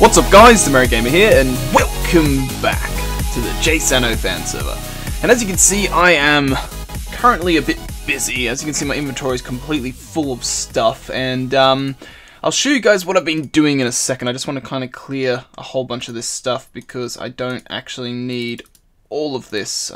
What's up guys, TheMerryGamer here, and welcome back to the JSano Fan Server. And as you can see, I am currently a bit busy. As you can see, my inventory is completely full of stuff, and I'll show you guys what I've been doing in a second. I just want to kind of clear a whole bunch of this stuff because I don't actually need all of this.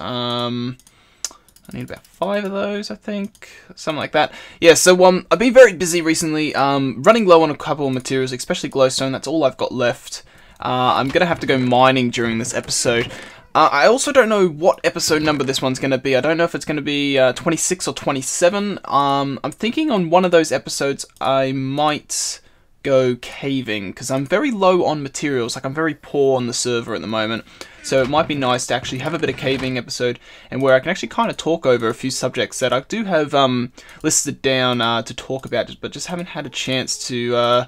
I need about 5 of those, I think, something like that. Yeah, so I've been very busy recently, running low on a couple of materials, especially glowstone. That's all I've got left. I'm gonna have to go mining during this episode. I also don't know what episode number this one's gonna be. I don't know if it's gonna be 26 or 27. I'm thinking on one of those episodes I might go caving because I'm very low on materials. Like, I'm very poor on the server at the moment. So it might be nice to actually have a bit of caving episode and where I can actually kind of talk over a few subjects that I do have listed down to talk about, but just haven't had a chance to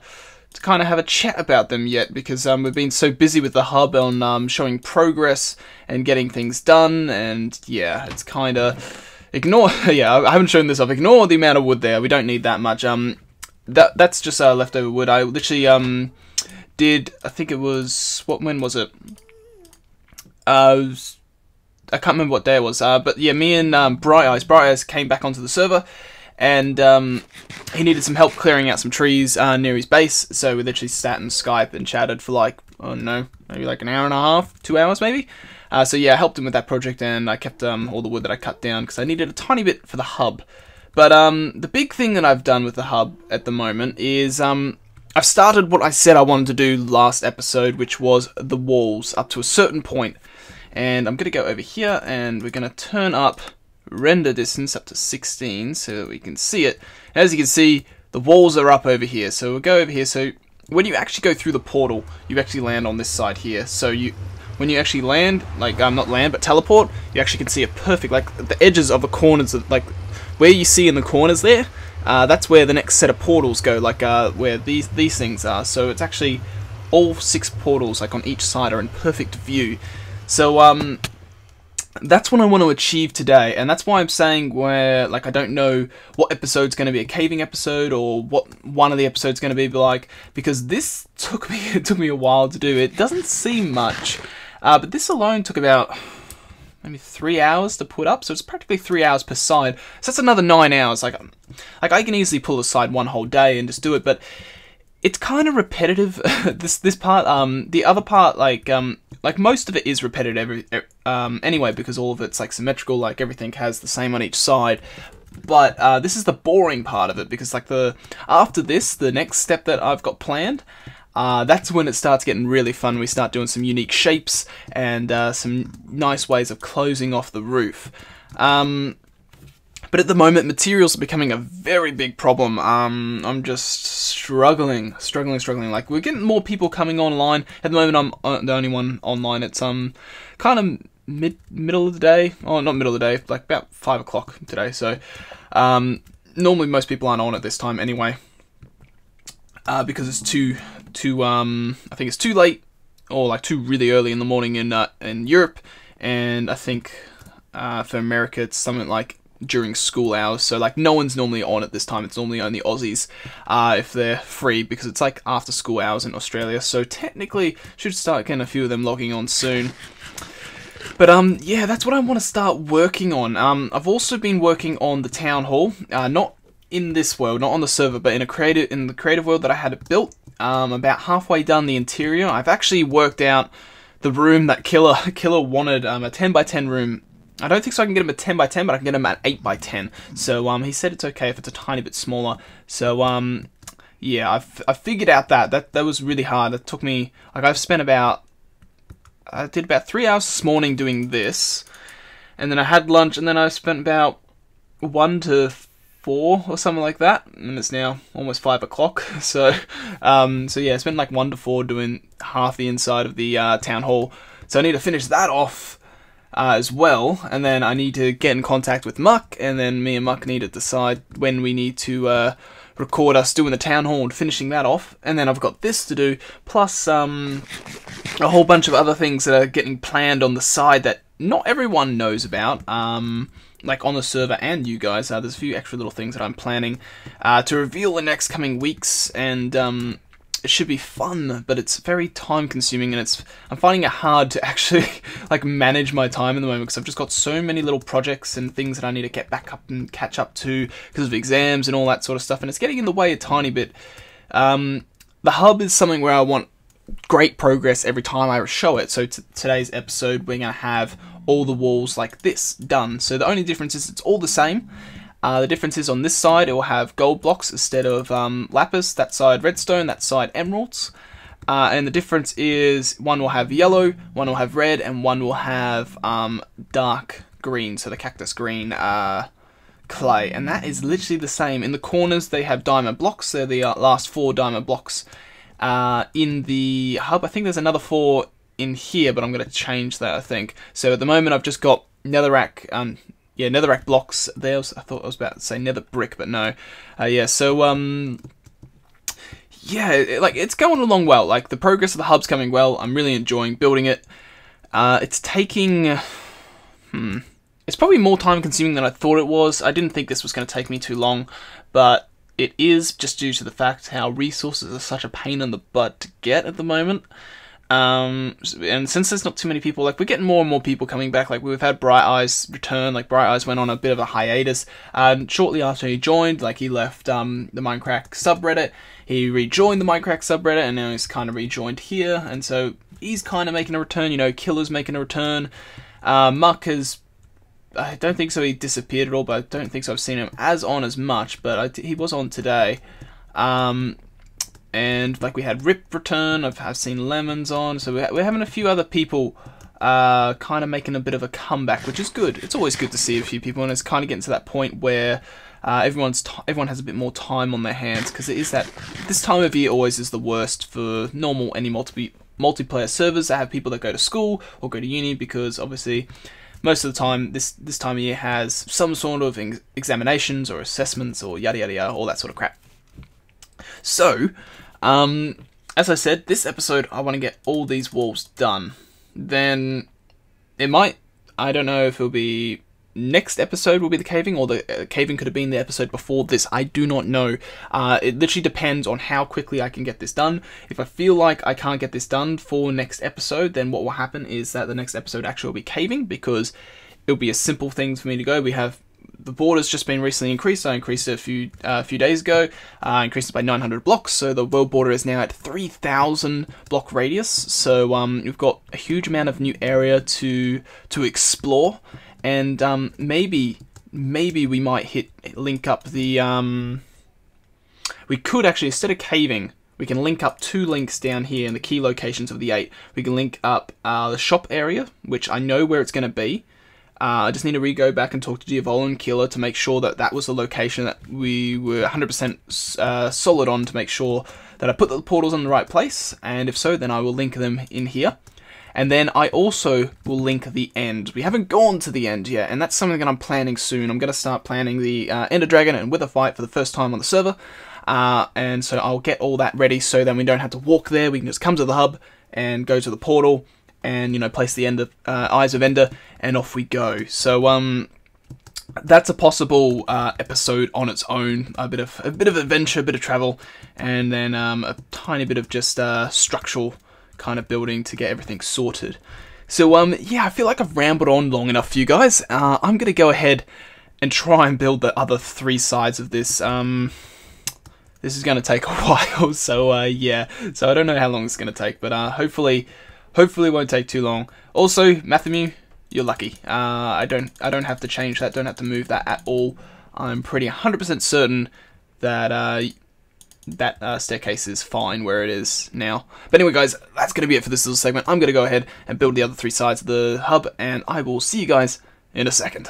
kind of have a chat about them yet because we've been so busy with the hub on showing progress and getting things done, and yeah, it's kind of yeah, I haven't shown this off. Ignore the amount of wood there. We don't need that much. That's just leftover wood. I literally did, I think it was, when was it? I can't remember what day it was, but yeah, me and Bright Eyes came back onto the server, and he needed some help clearing out some trees near his base, so we literally sat and Skype and chatted for like, oh no, maybe like an hour and a half, 2 hours maybe. So yeah, I helped him with that project, and I kept all the wood that I cut down because I needed a tiny bit for the hub. But the big thing that I've done with the hub at the moment is I've started what I said I wanted to do last episode, which was the walls up to a certain point. And I'm going to go over here, and we're going to turn up render distance up to 16 so that we can see it. As you can see, the walls are up over here. So we'll go over here. So when you actually go through the portal, you actually land on this side here. So when you actually land, like not land but teleport, you actually can see it perfect. Like the edges of the corners, like where you see in the corners there, that's where the next set of portals go. Like where these things are. So it's actually all 6 portals, like on each side, are in perfect view. So, that's what I want to achieve today, and that's why I'm saying where, like, I don't know what episode's going to be a caving episode, or what one of the episodes going to be like, because this took me a while to do. It doesn't seem much, but this alone took about maybe 3 hours to put up, so it's practically 3 hours per side, so that's another 9 hours. Like I can easily pull aside one whole day and just do it, but it's kind of repetitive, this part. The other part, like most of it is repetitive anyway, because all of it's like symmetrical, like everything has the same on each side. But this is the boring part of it, because like after this, the next step that I've got planned, that's when it starts getting really fun. We start doing some unique shapes and some nice ways of closing off the roof. But at the moment, materials are becoming a very big problem. I'm just struggling. Like, we're getting more people coming online. At the moment, I'm the only one online. It's kind of middle of the day. Oh, not middle of the day, like about 5 o'clock today. So normally most people aren't on at this time anyway, because it's too I think it's too late, or like too really early in the morning in Europe, and I think for America it's something like during school hours, so like no one's normally on at this time. It's normally only Aussies if they're free, because it's like after school hours in Australia, so technically should start getting a few of them logging on soon. But yeah, that's what I want to start working on. I've also been working on the town hall, not in this world, not on the server, but in the creative world that I had it built. About halfway done the interior. I've actually worked out the room that Killer wanted, a 10 by 10 room. I don't think so I can get him a 10 by 10, but I can get him at 8 by 10. So he said it's okay if it's a tiny bit smaller. So yeah, I figured out that was really hard. It took me, like, I did about 3 hours this morning doing this, and then I had lunch, and then I spent about 1 to 4 or something like that, and it's now almost 5 o'clock. So so yeah, I spent like 1 to 4 doing half the inside of the town hall. So I need to finish that off as well, and then I need to get in contact with Muck, and then me and Muck need to decide when we need to record us doing the town hall and finishing that off. And then I've got this to do, plus a whole bunch of other things that are getting planned on the side that not everyone knows about, like on the server and you guys. There's a few extra little things that I'm planning to reveal in the next coming weeks, and it should be fun, but it's very time consuming, and I'm finding it hard to actually like manage my time in the moment, because I've just got so many little projects and things that I need to get back up and catch up to because of exams and all that sort of stuff, and it's getting in the way a tiny bit. The hub is something where I want great progress every time I show it. So today's episode, we're going to have all the walls like this done. So the only difference is it's all the same. The difference is on this side it will have gold blocks instead of lapis, that side redstone, that side emeralds. And the difference is one will have yellow, one will have red, and one will have dark green, so the cactus green clay. And that is literally the same. In the corners they have diamond blocks. They're the last 4 diamond blocks in the hub. I think there's another 4 in here, but I'm going to change that, I think. So at the moment I've just got netherrack, netherrack blocks there. I thought I was about to say nether brick, but no. Yeah, so yeah, like it's going along well. Like the progress of the hub's coming well. I'm really enjoying building it. It's taking it's probably more time consuming than I thought it was. I didn't think this was going to take me too long, but it is, just due to the fact how resources are such a pain in the butt to get at the moment. And since there's not too many people, like we're getting more and more people coming back. Like we've had Bright Eyes return. Like Bright Eyes went on a bit of a hiatus shortly after he joined. Like he left the Minecraft subreddit, he rejoined the Minecraft subreddit, and now he's kind of rejoined here, and so he's kind of making a return. You know, Killer's making a return. Muck has, I don't think so, he disappeared at all, but I don't think so I've seen him as much, but he was on today. And like we had Rip return, I've seen Lemons on, so we're having a few other people kind of making a bit of a comeback, which is good. It's always good to see a few people, and it's kind of getting to that point where everyone has a bit more time on their hands, because it is that this time of year always is the worst for normal any multiplayer servers that have people that go to school or go to uni, because obviously most of the time this time of year has some sort of examinations or assessments or yada yada yada, all that sort of crap. So, as I said, this episode I want to get all these walls done. Then it might, I don't know if it'll be next episode will be the caving, or the caving could have been the episode before this. I do not know. It literally depends on how quickly I can get this done. If I feel like I can't get this done for next episode, then what will happen is that the next episode actually will be caving, because it'll be a simple thing for me to go. We have the border's just been recently increased. I increased it a few days ago. Increased it by 900 blocks, so the world border is now at 3,000 block radius. So we've got a huge amount of new area to explore, and maybe we might link up the. We could actually, instead of caving, we can link up 2 links down here in the key locations of the 8. We can link up the shop area, which I know where it's going to be. I just need to go back and talk to Diavolo and Killer to make sure that that was the location that we were 100% solid on, to make sure that I put the portals in the right place, and if so, then I will link them in here. And then I also will link the end. We haven't gone to the end yet, and that's something that I'm planning soon. I'm going to start planning the Ender Dragon and Wither fight for the first time on the server, and so I'll get all that ready so then we don't have to walk there. We can just come to the hub and go to the portal, and you know, place the Eyes of Ender, and off we go. So that's a possible episode on its own. A bit of adventure, a bit of travel, and then a tiny bit of just structural kind of building to get everything sorted. So yeah, I feel like I've rambled on long enough for you guys. I'm gonna go ahead and try and build the other 3 sides of this. This is gonna take a while, so yeah. So I don't know how long it's gonna take, but hopefully it won't take too long. Also, Matthew, you're lucky. I don't have to change that. Don't have to move that at all. I'm pretty 100% certain that that staircase is fine where it is now. But anyway, guys, that's going to be it for this little segment. I'm going to go ahead and build the other 3 sides of the hub, and I will see you guys in a second.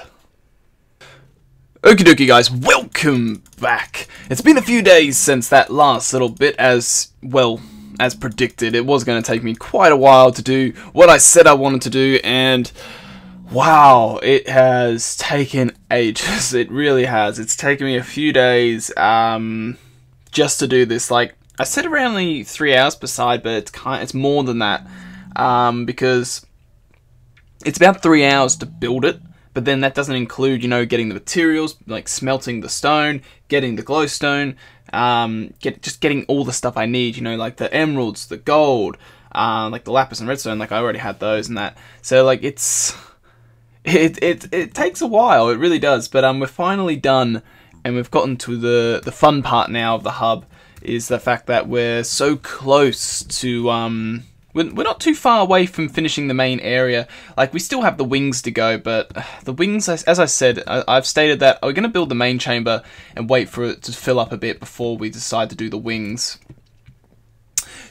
Okie dokie, guys, welcome back. It's been a few days since that last little bit, as well. As predicted, it was going to take me quite a while to do what I said I wanted to do, and wow, it has taken ages. It really has. It's taken me a few days just to do this. Like, I said around only 3 hours per side, but it's more than that, because it's about 3 hours to build it, But then that doesn't include, you know, getting the materials, like smelting the stone, getting the glowstone, just getting all the stuff I need, you know, like the emeralds, the gold, like the lapis and redstone, like I already had those and that. So like it takes a while, it really does. But we're finally done, and we've gotten to the fun part now of the hub, is the fact that we're so close to we're not too far away from finishing the main area. Like, we still have the wings to go, but the wings, as I said, I've stated that we're going to build the main chamber and wait for it to fill up a bit before we decide to do the wings.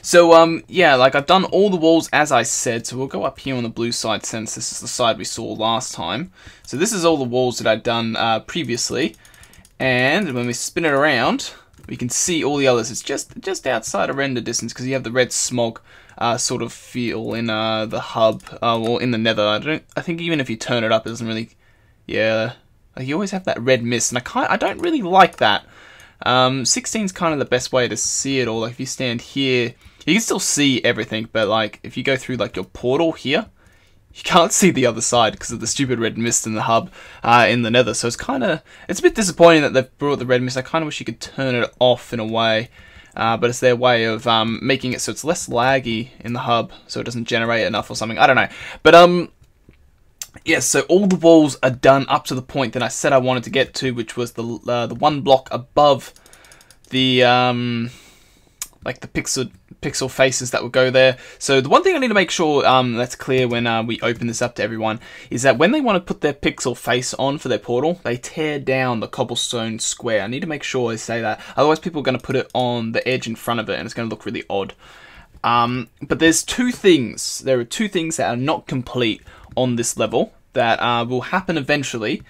So, yeah, like, I've done all the walls as I said, so we'll go up here on the blue side since this is the side we saw last time. So this is all the walls that I'd done previously, and when we spin it around, we can see all the others. It's just outside of render distance because you have the red smog sort of feel in the hub, or in the nether. I think even if you turn it up, it doesn't really. Yeah, like you always have that red mist, and I don't really like that. 16 is kind of the best way to see it all. Like if you stand here, you can still see everything, but like if you go through like your portal here, you can't see the other side because of the stupid red mist in the hub in the nether. So it's a bit disappointing that they've brought the red mist. I kind of wish you could turn it off in a way. But it's their way of making it so it's less laggy in the hub, so it doesn't generate enough or something. I don't know. But, yes, so all the walls are done up to the point that I said I wanted to get to, which was the one block above the, like the pixel faces that would go there. So the one thing I need to make sure that's clear when we open this up to everyone is that when they want to put their pixel face on for their portal, they tear down the cobblestone square. I need to make sure I say that, otherwise people are going to put it on the edge in front of it and it's going to look really odd. But there are two things that are not complete on this level that will happen eventually.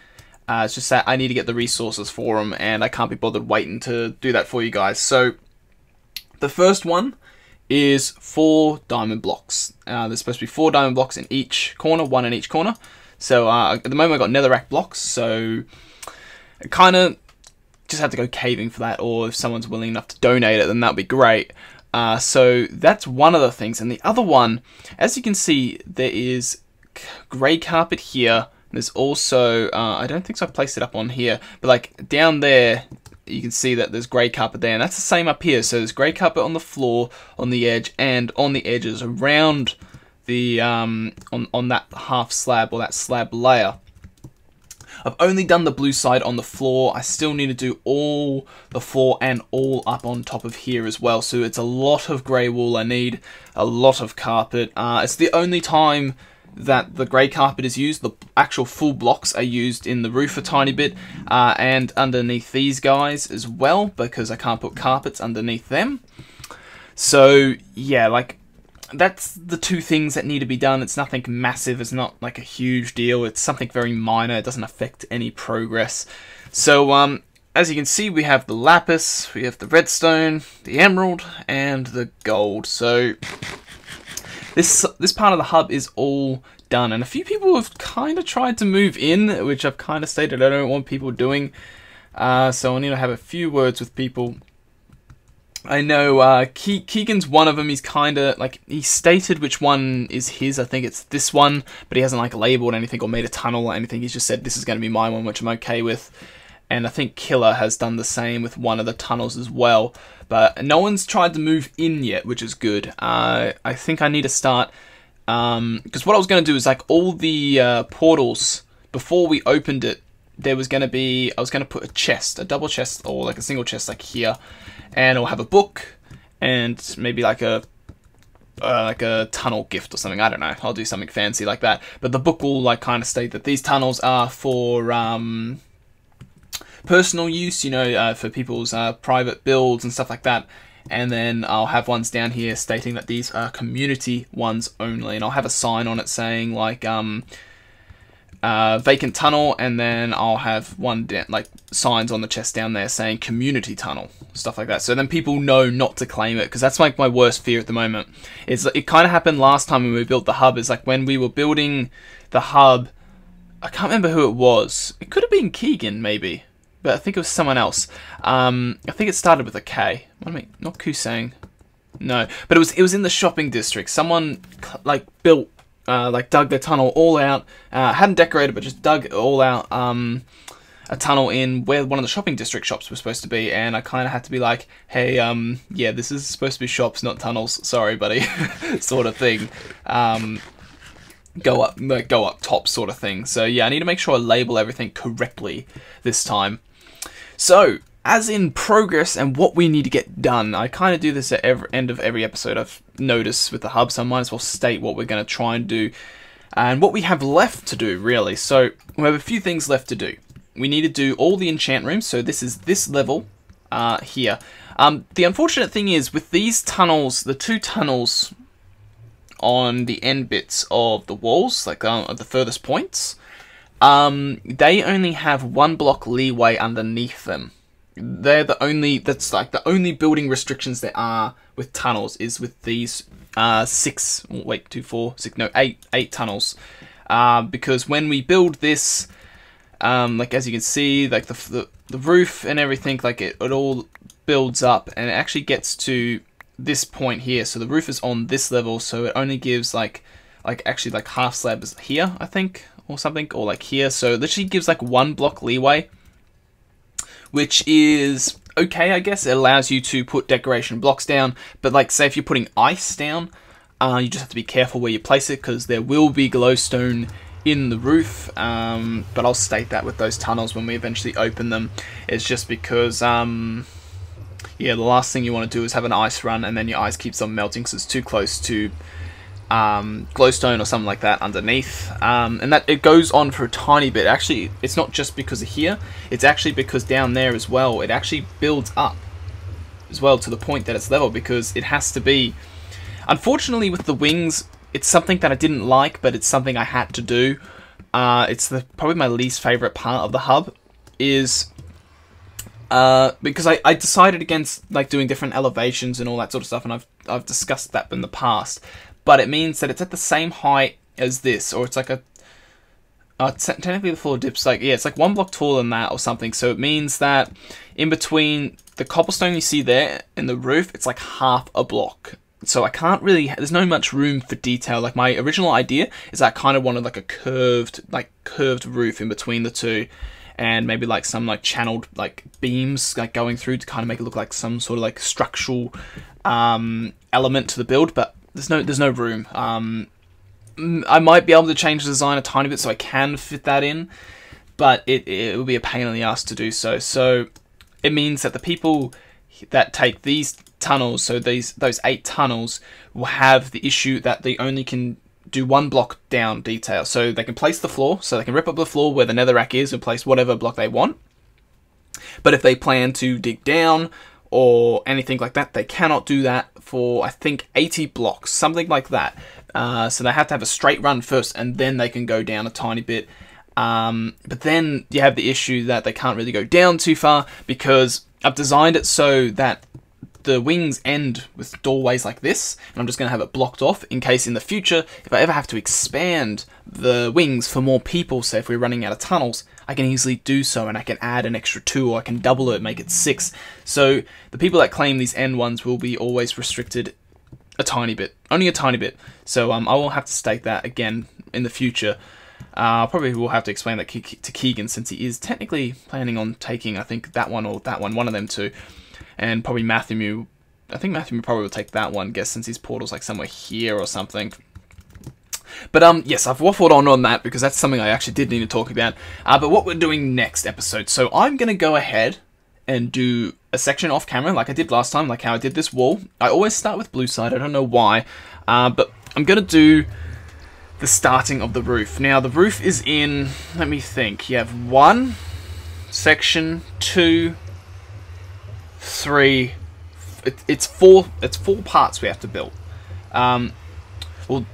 It's just that I need to get the resources for them, and I can't be bothered waiting to do that for you guys. So the first one is 4 diamond blocks. There's supposed to be 4 diamond blocks in each corner, 1 in each corner. So at the moment I've got netherrack blocks, so I kind of just have to go caving for that, or if someone's willing enough to donate it, then that'd be great. So that's one of the things. And the other one, as you can see, there is grey carpet here. There's also, I don't think so I've placed it up on here, but like down there, you can see that there's grey carpet there, and that's the same up here. So there's grey carpet on the floor, on the edge, and on the edges around the on that half slab or that slab layer. I've only done the blue side on the floor. I still need to do all the floor and all up on top of here as well. So it's a lot of grey wool I need, a lot of carpet. It's the only time that the grey carpet is used. The actual full blocks are used in the roof a tiny bit, and underneath these guys as well, because I can't put carpets underneath them. So yeah, like that's the two things that need to be done. It's nothing massive, it's not like a huge deal, it's something very minor, it doesn't affect any progress. So as you can see, we have the lapis, we have the redstone, the emerald, and the gold. So this part of the hub is all done, and a few people have kind of tried to move in, which I've kind of stated I don't want people doing. So I need to have a few words with people. I know Keegan's one of them. He's kind of like, he stated which one is his. I think it's this one, but he hasn't like labeled anything or made a tunnel or anything. He's just said this is going to be my one, which I'm okay with. And I think Killer has done the same with one of the tunnels as well. But no one's tried to move in yet, which is good. I think I need to start, because what I was going to do is like all the portals, before we opened it, there was going to be, I was going to put a chest, a double chest or like a single chest like here. And it'll have a book and maybe like a tunnel gift or something. I don't know. I'll do something fancy like that. But the book will like kind of state that these tunnels are for personal use, you know, for people's private builds and stuff like that. And then I'll have ones down here stating that these are community ones only. And I'll have a sign on it saying like vacant tunnel, and then I'll have one like signs on the chest down there saying community tunnel, stuff like that. So then people know not to claim it, because that's like my worst fear at the moment. It kind of happened last time when we built the hub. Is like when we were building the hub, I can't remember who it was. It could have been Keegan maybe, but I think it was someone else. I think it started with a K. What do I mean? Not Kusang. No, but it was in the shopping district. Someone like built like dug the tunnel all out. Hadn't decorated, but just dug it all out. A tunnel in where one of the shopping district shops was supposed to be, and I kind of had to be like, hey, yeah, this is supposed to be shops, not tunnels. Sorry, buddy, sort of thing. Go up top, sort of thing. So yeah, I need to make sure I label everything correctly this time. So, as in progress and what we need to get done, I kind of do this at every end of every episode I've noticed with the hub, so I might as well state what we're going to try and do and what we have left to do, really. So we have a few things left to do. We need to do all the enchant rooms, so this is this level here. The unfortunate thing is with these tunnels, the two tunnels on the end bits of the walls, like at the furthest points, they only have 1 block leeway underneath them. They're the only, that's like the only building restrictions there are with tunnels is with these 8 tunnels. Because when we build this, like as you can see, like the roof and everything, like it all builds up and it actually gets to this point here. So the roof is on this level, so it only gives like actually like half slabs here, I think, or something, or like here. So it literally gives like 1 block leeway, which is okay, I guess. It allows you to put decoration blocks down, but like say if you're putting ice down, you just have to be careful where you place it because there will be glowstone in the roof. But I'll state that with those tunnels when we eventually open them. It's just because yeah, the last thing you want to do is have an ice run and then your ice keeps on melting because it's too close to glowstone or something like that underneath, and that it goes on for a tiny bit. Actually, it's not just because of here, it's actually because down there as well, it actually builds up as well to the point that it's level, because it has to be. Unfortunately with the wings, it's something that I didn't like, but it's something I had to do. It's probably my least favorite part of the hub, is because I decided against like doing different elevations and all that sort of stuff, and I've discussed that in the past. But it means that it's at the same height as this, or it's like a technically the floor dips like, yeah, it's like 1 block taller than that or something. So it means that in between the cobblestone you see there and the roof, it's like half a block. So I can't really, there's no much room for detail. Like my original idea is I kind of wanted like a curved roof in between the two, and maybe like some like channeled like beams like going through to kind of make it look like some sort of like structural element to the build, but there's no room. I might be able to change the design a tiny bit so I can fit that in, but it will be a pain in the ass to do so. So it means that the people that take these tunnels, so those 8 tunnels, will have the issue that they only can do 1 block down detail. So they can place the floor, so they can rip up the floor where the netherrack is and place whatever block they want. But if they plan to dig down or anything like that, they cannot do that for, I think, 80 blocks, something like that. So they have to have a straight run first, and then they can go down a tiny bit. But then you have the issue that they can't really go down too far, because I've designed it so that the wings end with doorways like this, and I'm just going to have it blocked off in case in the future, if I ever have to expand the wings for more people, say if we're running out of tunnels, I can easily do so, and I can add an extra 2, or I can double it, make it 6. So the people that claim these end ones will be always restricted a tiny bit, only a tiny bit. So I will have to state that again in the future. Probably will have to explain that to Keegan, since he is technically planning on taking, I think, that one or that one of them two. And probably Matthew, I think Matthew probably will take that one, guess, since his portal's like somewhere here or something. But yes, I've waffled on that because that's something I actually did need to talk about. But what we're doing next episode, so I'm going to go ahead and do a section off camera like I did last time, like how I did this wall. I always start with blue side, I don't know why, but I'm going to do the starting of the roof. Now the roof is in, let me think, you have 1 section, 2, 3, it's 4 parts we have to build. Well,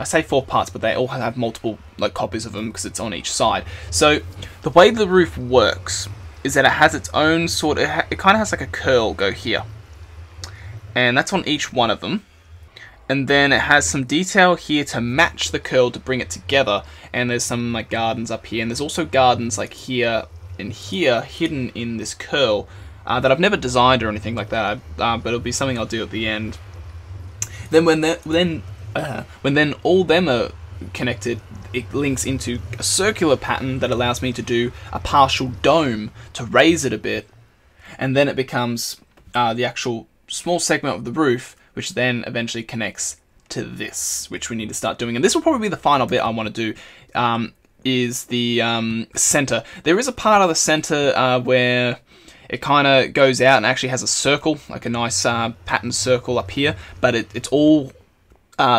I say 4 parts, but they all have multiple like copies of them because it's on each side. So the way the roof works is that it has its own sort of, it kind of has like a curl go here, and that's on each one of them. And then it has some detail here to match the curl to bring it together, and there's some like gardens up here, and there's also gardens like here and here hidden in this curl that I've never designed or anything like that, but it'll be something I'll do at the end. Then when all them are connected, it links into a circular pattern that allows me to do a partial dome to raise it a bit, and then it becomes the actual small segment of the roof, which then eventually connects to this, which we need to start doing. And this will probably be the final bit I want to do, is the center. There is a part of the center where it kind of goes out and actually has a circle, like a nice pattern circle up here, but it's all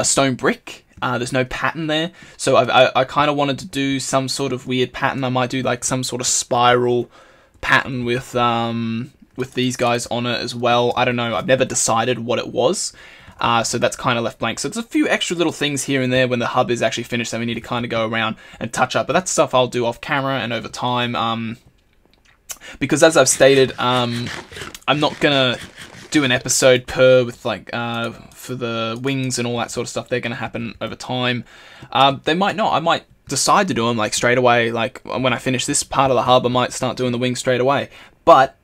stone brick. There's no pattern there, so I kind of wanted to do some sort of weird pattern. I might do like some sort of spiral pattern with these guys on it as well. I don't know, I've never decided what it was. So that's kind of left blank. So there's a few extra little things here and there when the hub is actually finished that we need to kind of go around and touch up. But that's stuff I'll do off camera and over time. Because as I've stated, I'm not gonna do an episode per with like for the wings and all that sort of stuff. They're gonna happen over time. They might not. I might decide to do them like straight away. Like when I finish this part of the hub, I might start doing the wings straight away. But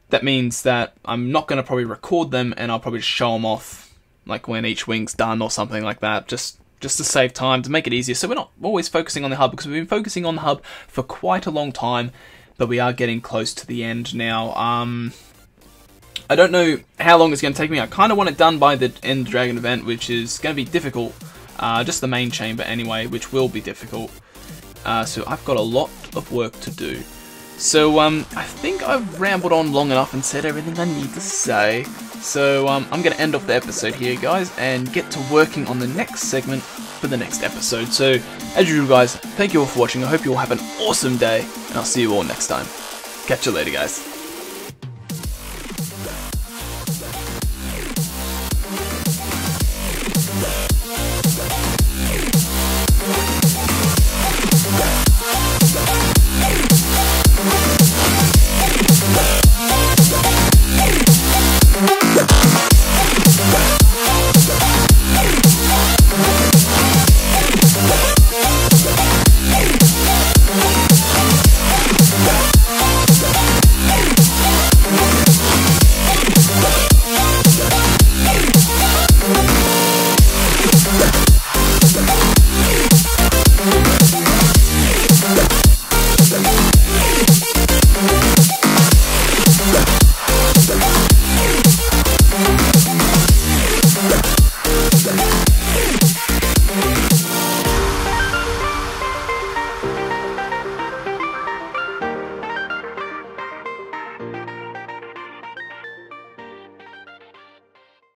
that means that I'm not going to probably record them, and I'll probably just show them off like when each wing's done or something like that, just to save time, to make it easier. So we're not always focusing on the hub, because we've been focusing on the hub for quite a long time, but we are getting close to the end now. I don't know how long it's going to take me. I kind of want it done by the End Dragon event, which is going to be difficult. Just the main chamber anyway, which will be difficult. So I've got a lot of work to do. So, I think I've rambled on long enough and said everything I need to say. So, I'm going to end off the episode here, guys, and get to working on the next segment for the next episode. So, as usual, guys, thank you all for watching. I hope you all have an awesome day, and I'll see you all next time. Catch you later, guys.